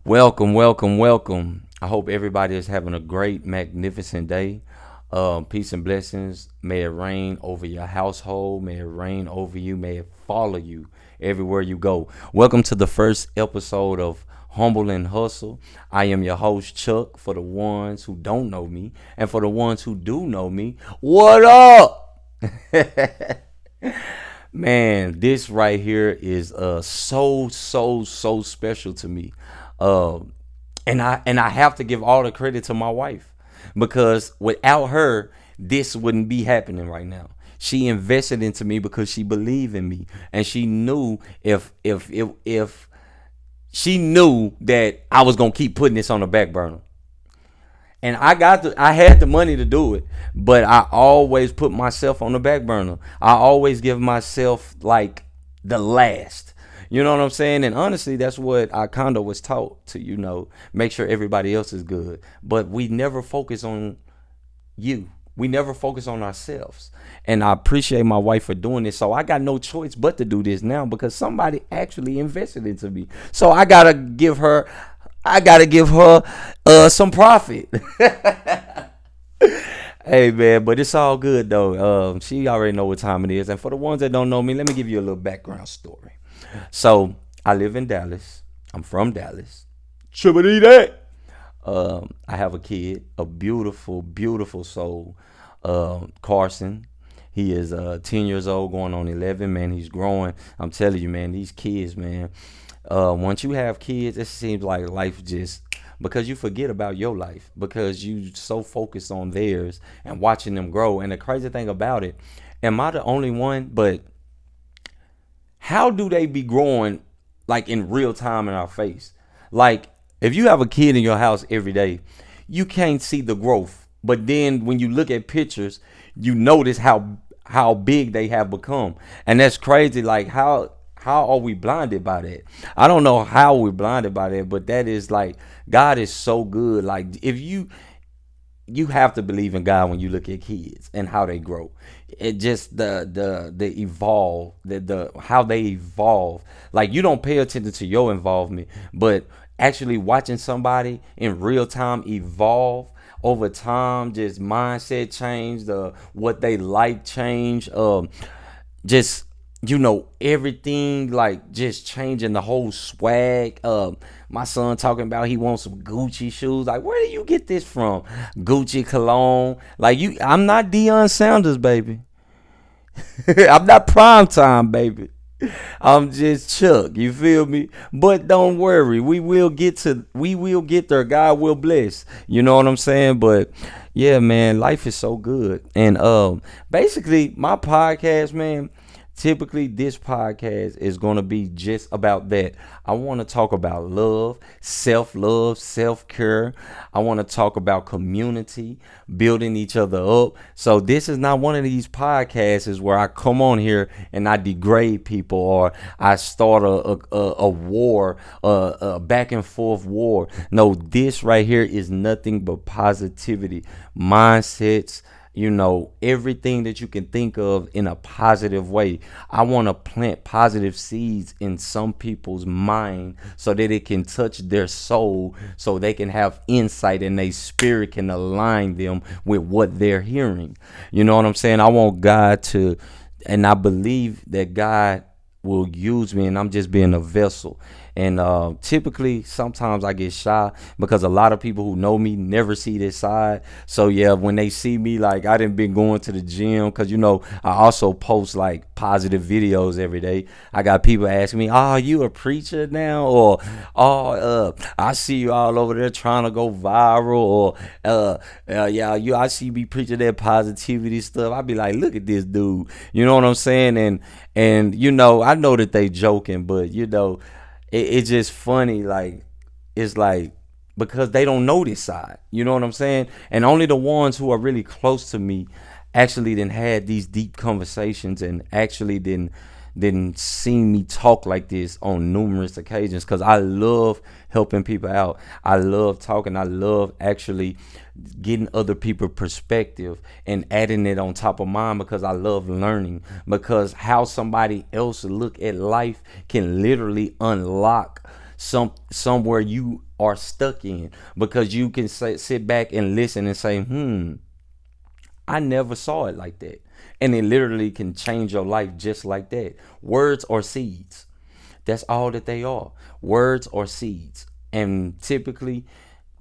Welcome, welcome, welcome. I hope everybody is having a great, magnificent day. Peace and blessings. May it rain over your household. May it rain over you. May it follow you everywhere you go. Welcome to the first episode of Humble and Hustle. I am your host, Chuck, for the ones who don't know me. And for the ones who do know me, what up? Man, this right here is so special to me. Um and I have to give all the credit to my wife because without her, this wouldn't be happening right now. She invested into me because she believed in me, and she knew if she knew that I was gonna keep putting this on the back burner. And I had the money to do it, but I always put myself on the back burner. I always give myself like the last. You know what I'm saying? And honestly, that's what I kind of was taught to, make sure everybody else is good. But we never focus on you. We never focus on ourselves. And I appreciate my wife for doing this. So I got no choice but to do this now because somebody actually invested into me. So I gotta give her some profit. Hey man, but it's all good though. She already know what time it is. And for the ones that don't know me, let me give you a little background story. So I live in Dallas. I'm from Dallas. Chibbity that. I have a kid, a beautiful, beautiful soul. Carson. He is 10 years old, going on 11. Man, he's growing. I'm telling you, man, these kids, man. Once you have kids, it seems like life just because you forget about your life because you so focused on theirs and watching them grow. And the crazy thing about it, am I the only one? But how do they be growing like in real time in our face? Like if you have a kid in your house every day, you can't see the growth. But then when you look at pictures, you notice how big they have become. And that's crazy. Like how are we blinded by that? I don't know how we're blinded by that, but that is like God is so good. Like if you have to believe in God when you look at kids and how they grow. It just the evolve, the how they evolve. Like you don't pay attention to your involvement, but actually watching somebody in real time evolve over time, just mindset change, the what they like change, just everything like just changing the whole swag. My son talking about he wants some Gucci shoes. Like, where do you get this from? Gucci cologne. Like I'm not Deion Sanders, baby. I'm not prime time, baby. I'm just Chuck. You feel me? But don't worry, we will get there. God will bless. You know what I'm saying? But yeah, man, life is so good. And basically my podcast, man, typically this podcast is going to be just about that. I want to talk about love, self-care. I want to talk about community, building each other up. So this is not one of these podcasts is where I come on here and I degrade people or I start a war, a back and forth war. No, this right here is nothing but positivity, mindsets, everything that you can think of in a positive way. I want to plant positive seeds in some people's mind so that it can touch their soul, so they can have insight and their spirit can align them with what they're hearing. You know what I'm saying? I want God to, and I believe that God will use me and I'm just being a vessel. And typically, sometimes I get shy because a lot of people who know me never see this side. So yeah, when they see me, like I didn't been going to the gym because I also post like positive videos every day. I got people asking me, "Oh, you a preacher now?" Or I see you all over there trying to go viral." Or yeah, I see you be preaching that positivity stuff. I be like, "Look at this dude." You know what I'm saying? And I know that they joking, but it's just funny. Like it's like because they don't know this side. You know what I'm saying? And only the ones who are really close to me actually then had these deep conversations and actually didn't see me talk like this on numerous occasions because I love helping people out. I love talking. I love actually getting other people's perspective and adding it on top of mine because I love learning, because how somebody else look at life can literally unlock somewhere you are stuck in, because you can sit back and listen and say, I never saw it like that. And it literally can change your life just like that. Words or seeds. That's all that they are. Words or seeds. And typically,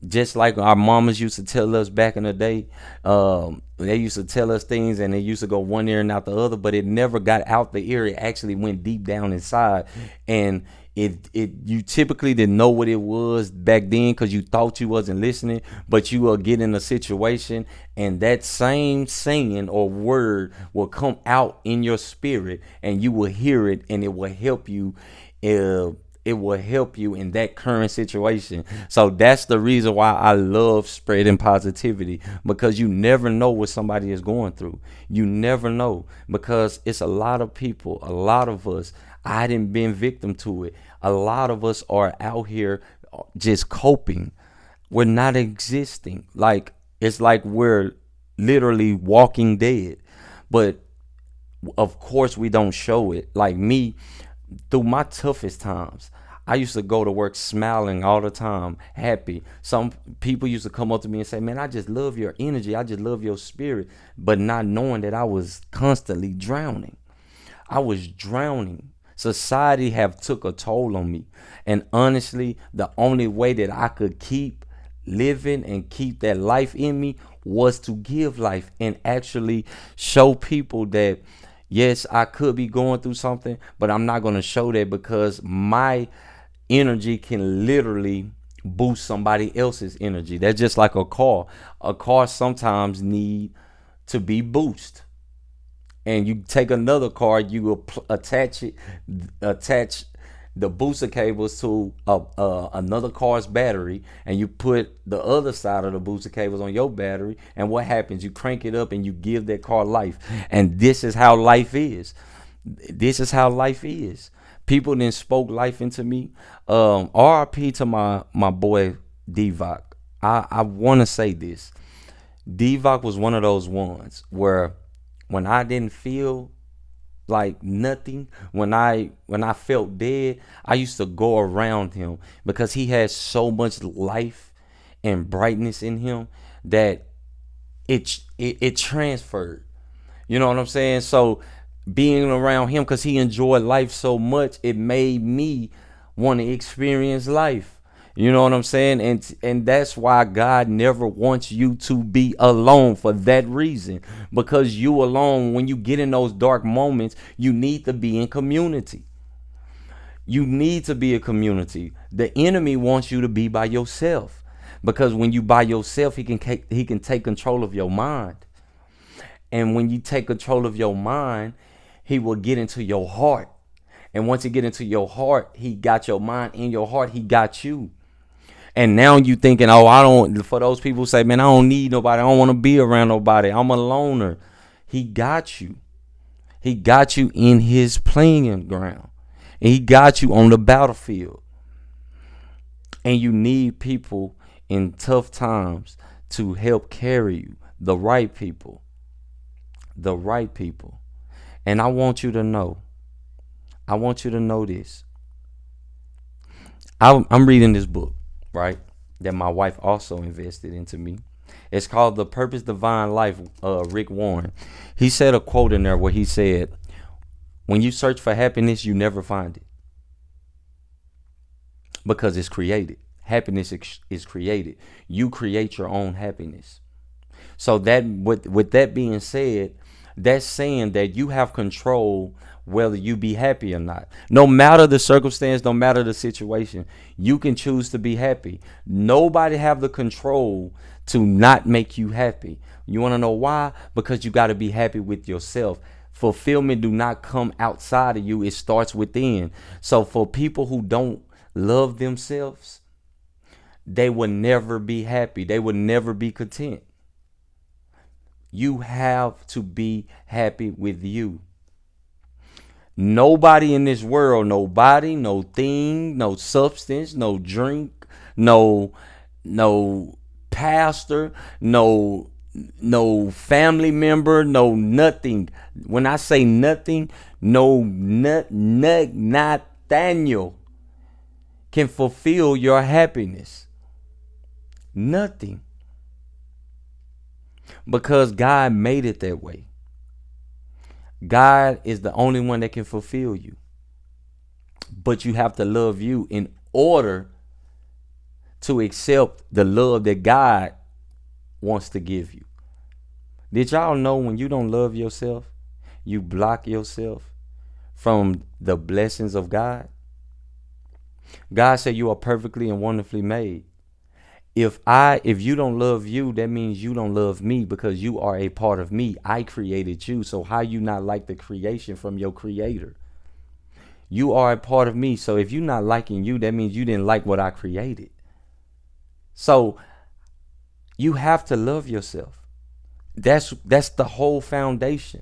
just like our mamas used to tell us back in the day, they used to tell us things and they used to go one ear and out the other, but it never got out the ear. It actually went deep down inside. And it you typically didn't know what it was back then because you thought you wasn't listening, but you will get in a situation and that same saying or word will come out in your spirit and you will hear it, and it will help you. uh, it will help you in that current situation. So that's the reason why I love spreading positivity, because you never know what somebody is going through. You never know, because it's a lot of people, a lot of us. I didn't been victim to it. A lot of us are out here just coping. We're not existing. Like, it's like we're literally walking dead. But of course we don't show it. Like me, through my toughest times, I used to go to work smiling all the time, happy. Some people used to come up to me and say, "Man, I just love your energy. I just love your spirit," but not knowing that I was constantly drowning. I was drowning. Society have took a toll on me. And honestly, the only way that I could keep living and keep that life in me was to give life and actually show people that yes, I could be going through something, but I'm not going to show that, because my energy can literally boost somebody else's energy. That's just like a car. A car sometimes need to be boosted, and you take another card, you will attach the booster cables to another car's battery, and you put the other side of the booster cables on your battery, and what happens? You crank it up and you give that car life. And this is how life is. This is how life is. People then spoke life into me. RIP to my boy Divock. I want to say this. Divock was one of those ones where when I didn't feel like nothing, when I felt dead, I used to go around him, because he had so much life and brightness in him that it transferred. You know what I'm saying? So being around him, because he enjoyed life so much, it made me want to experience life. You know what I'm saying? And that's why God never wants you to be alone, for that reason. Because you alone, when you get in those dark moments, you need to be in community. You need to be a community. The enemy wants you to be by yourself, because when you by yourself, he can take control of your mind. And when you take control of your mind, he will get into your heart. And once he get into your heart, he got your mind in your heart. He got you. And now you thinking, oh, I don't, for those people who say, man, I don't need nobody. I don't want to be around nobody. I'm a loner. He got you. He got you in his playing ground. And he got you on the battlefield. And you need people in tough times to help carry you. The right people. The right people. And I want you to know this. I'm reading this book, right, that my wife also invested into me. It's called The Purpose Divine Life, Rick Warren. He said a quote in there where he said, when you search for happiness, you never find it, because it's created. Happiness is created. You create your own happiness. So that, with that being said, that's saying that you have control whether you be happy or not. No matter the circumstance, no matter the situation, you can choose to be happy. Nobody have the control to not make you happy. You want to know why? Because you got to be happy with yourself. Fulfillment do not come outside of you. It starts within. So for people who don't love themselves, they will never be happy. They will never be content. You have to be happy with you. Nobody in this world, nobody, no thing, no substance, no drink, no pastor, no family member, no nothing. When I say nothing, no Nathaniel can fulfill your happiness? Nothing. Because God made it that way. God is the only one that can fulfill you. But you have to love you in order to accept the love that God wants to give you. Did y'all know when you don't love yourself, you block yourself from the blessings of God? God said you are perfectly and wonderfully made. If you don't love you, that means you don't love me, because you are a part of me. I created you. So how you not like the creation from your creator? You are a part of me. So if you're not liking you, that means you didn't like what I created. So you have to love yourself. That's the whole foundation.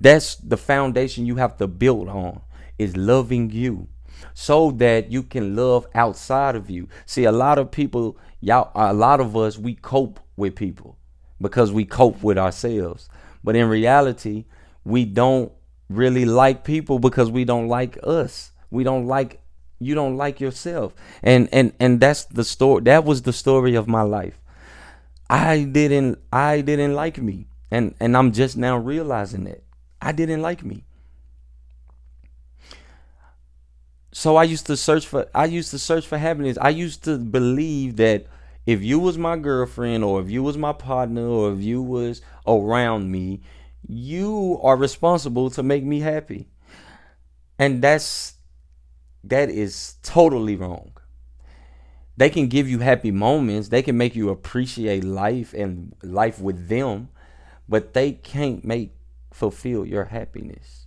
That's the foundation you have to build on, is loving you, so that you can love outside of you. See, a lot of us, we cope with people because we cope with ourselves. But in reality, we don't really like people because we don't like us. We don't like You don't like yourself. And that's the story. That was the story of my life. I didn't like me. And I'm just now realizing that. I didn't like me. So I used to search for happiness. I used to believe that if you was my girlfriend, or if you was my partner, or if you was around me, you are responsible to make me happy. And that is totally wrong. They can give you happy moments, they can make you appreciate life and life with them, but they can't make fulfill your happiness.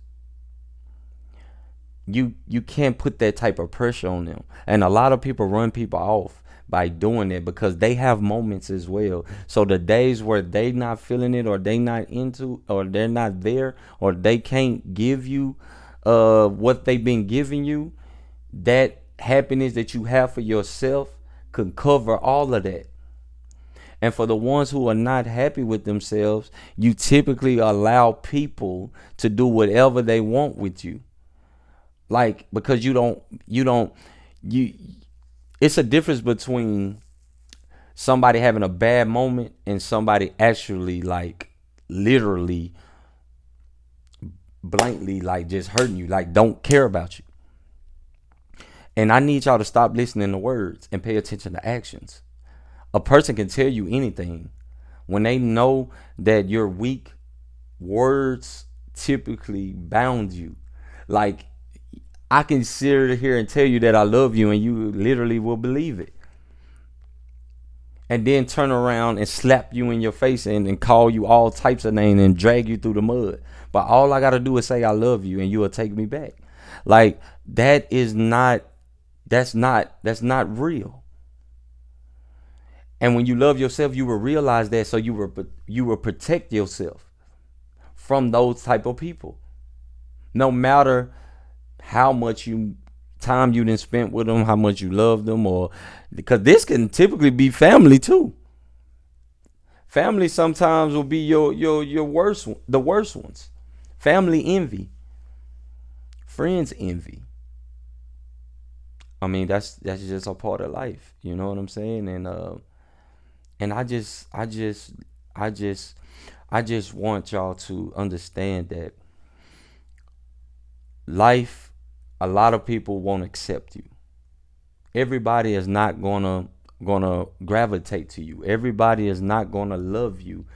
You can't put that type of pressure on them. And a lot of people run people off by doing it, because they have moments as well. So the days where they not feeling it, or they not into, or they're not there, or they can't give you what they've been giving you, that happiness that you have for yourself could cover all of that. And for the ones who are not happy with themselves, you typically allow people to do whatever they want with you. Like, because you it's a difference between somebody having a bad moment and somebody actually, like, literally blankly, like, just hurting you, like, don't care about you. And I need y'all to stop listening to words and pay attention to actions. A person can tell you anything. When they know that you're weak, words typically bound you. Like, I can sit here and tell you that I love you, and you literally will believe it. And then turn around and slap you in your face, and call you all types of names and drag you through the mud. But all I got to do is say I love you, and you will take me back. Like, that's not real. And when you love yourself, you will realize that, so you will protect yourself from those type of people. No matter how much time you didn't spent with them, how much you love them, or because this can typically be family too. Family sometimes will be your the worst ones. Family envy, friends envy. I mean, that's just a part of life. You know what I'm saying? And I just want y'all to understand that life, a lot of people won't accept you. Everybody is not gonna gravitate to you. Everybody is not gonna love you.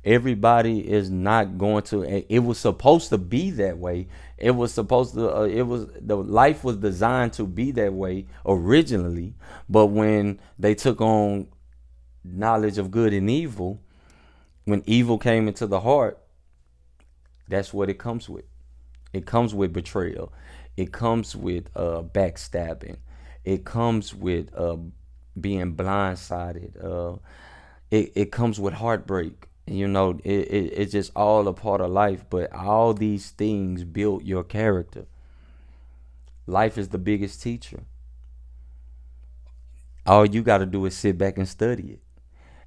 Everybody is not going to. It was supposed to be that way. It was supposed to. It was the life was designed to be that way originally. But when they took on knowledge of good and evil, when evil came into the heart, that's what it comes with. It comes with betrayal. It comes with backstabbing. It comes with being blindsided. It comes with heartbreak. It's just all a part of life. But all these things build your character. Life is the biggest teacher. All you got to do is sit back and study it,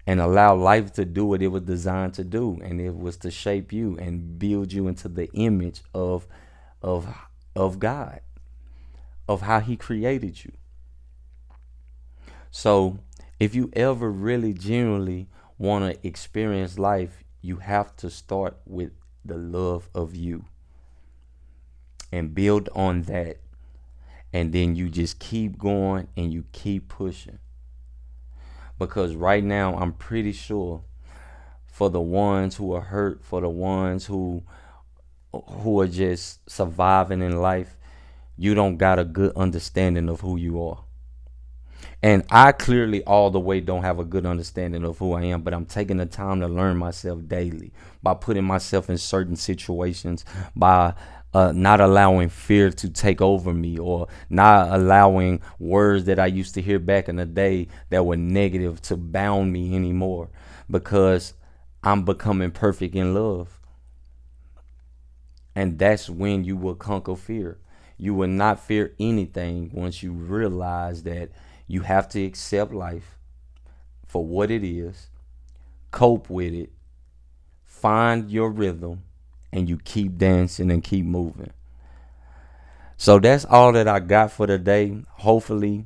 and allow life to do what it was designed to do, and it was to shape you and build you into the image of of God, of how He created you. So if you ever really genuinely want to experience life, you have to start with the love of you and build on that. And then you just keep going and you keep pushing. Because right now, I'm pretty sure for the ones who are hurt, for the ones who are just surviving in life, you don't got a good understanding of who you are. And I clearly all the way don't have a good understanding of who I am, but I'm taking the time to learn myself daily by putting myself in certain situations, by not allowing fear to take over me, or not allowing words that I used to hear back in the day that were negative to bound me anymore, because I'm becoming perfect in love. And that's when you will conquer fear. You will not fear anything once you realize that you have to accept life for what it is, cope with it, find your rhythm, and you keep dancing and keep moving. So that's all that I got for today. Hopefully,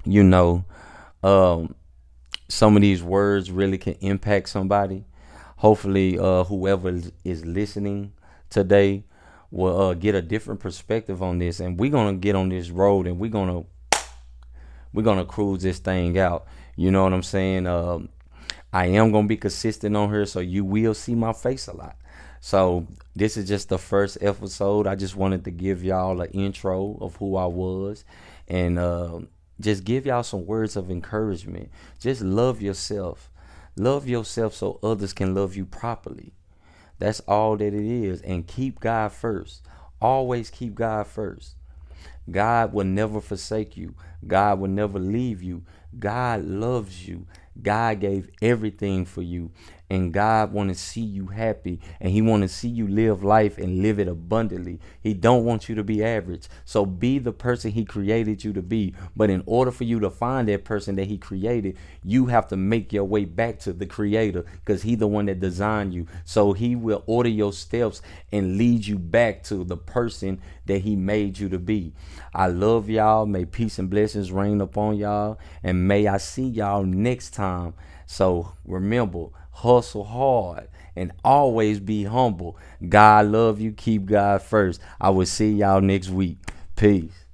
you know, um, some of these words really can impact somebody. Hopefully, whoever is listening today will get a different perspective on this, and we're gonna get on this road, and we're gonna cruise this thing out. You know what I'm saying? I am gonna be consistent on here, so you will see my face a lot. So this is just the first episode. I just wanted to give y'all an intro of who I was, and just give y'all some words of encouragement. Just love yourself. Love yourself so others can love you properly. That's all that it is. And keep God first. Always keep God first. God will never forsake you. God will never leave you. God loves you. God gave everything for you. And God want to see you happy, and he want to see you live life and live it abundantly. He don't want you to be average. So be the person he created you to be. But in order for you to find that person that he created, you have to make your way back to the creator, because he the one that designed you. So he will order your steps and lead you back to the person that he made you to be. I love y'all. May peace and blessings rain upon y'all, and may I see y'all next time. So remember, hustle hard and always be humble. God love you. Keep God first. I will see y'all next week. Peace.